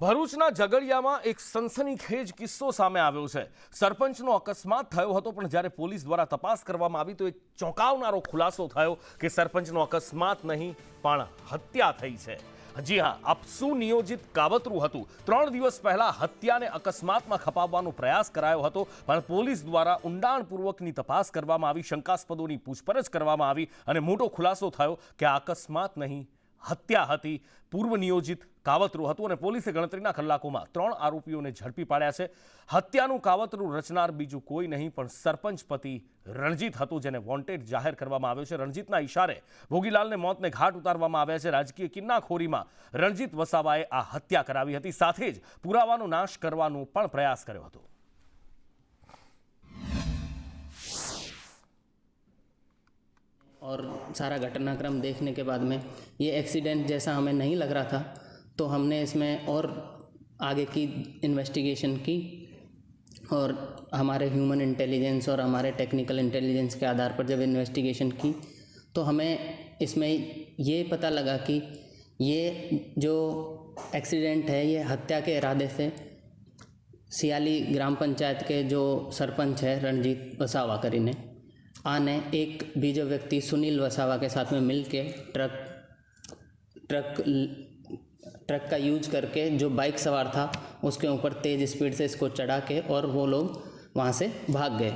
ભરૂચના ઝઘડિયામાં એક સનસનીખેજ કિસ્સો સામે આવ્યો છે। સરપંચનો અકસ્માત થયો હતો, પણ જ્યારે પોલીસ દ્વારા તપાસ કરવામાં આવી તો એક ચોંકાવનારો ખુલાસો થયો કે સરપંચનો અકસ્માત નહીં પણ હત્યા થઈ છે। જી હા, આ સુનિયોજિત કાવતરું હતું। 3 દિવસ પહેલા હત્યાને અકસ્માતમાં ખપાવવાનો પ્રયાસ કરાયો હતો, પણ પોલીસ દ્વારા ઊંડાણપૂર્વકની તપાસ કરવામાં આવી, શંકાસ્પદોની પૂછપરછ કરવામાં આવી અને મોટો ખુલાસો થયો કે આ અકસ્માત નહીં હત્યા હતી, પૂર્વ નિયોજિત કાવતરું હતું અને પોલીસે ગણતરીના કલાકોમાં 3 આરોપીઓને ઝડપી પાડ્યા છે। હત્યાનું કાવતરું રચનાર બીજું કોઈ નહીં પણ સરપંચ પતિ રણજીત હતું, જેને વોન્ટેડ જાહેર કરવામાં આવ્યો છે। રણજીતના ઇશારે ભોગીલાલને મોતને ઘાટ ઉતારવામાં આવ્યા છે। રાજકીય કિન્નાખોરીમાં રણજીત વસાવાએ આ હત્યા કરાવી હતી, સાથે જ પુરાવાનો નાશ કરવાનો પણ પ્રયાસ કર્યો હતો। और सारा घटनाक्रम देखने के बाद में ये एक्सीडेंट जैसा हमें नहीं लग रहा था, तो हमने इसमें और आगे की इन्वेस्टिगेशन की और हमारे ह्यूमन इंटेलिजेंस और हमारे टेक्निकल इंटेलिजेंस के आधार पर जब इन्वेस्टिगेशन की तो हमें इसमें ये पता लगा कि ये जो एक्सीडेंट है ये हत्या के इरादे से सियाली ग्राम पंचायत के जो सरपंच है रणजीत वसावा करीने आने एक बीजो व्यक्ति सुनील वसावा के साथ में मिलके ट्रक का यूज करके जो बाइक सवार था उसके ऊपर तेज़ स्पीड से इसको चढ़ा के और वो लोग वहाँ से भाग गए।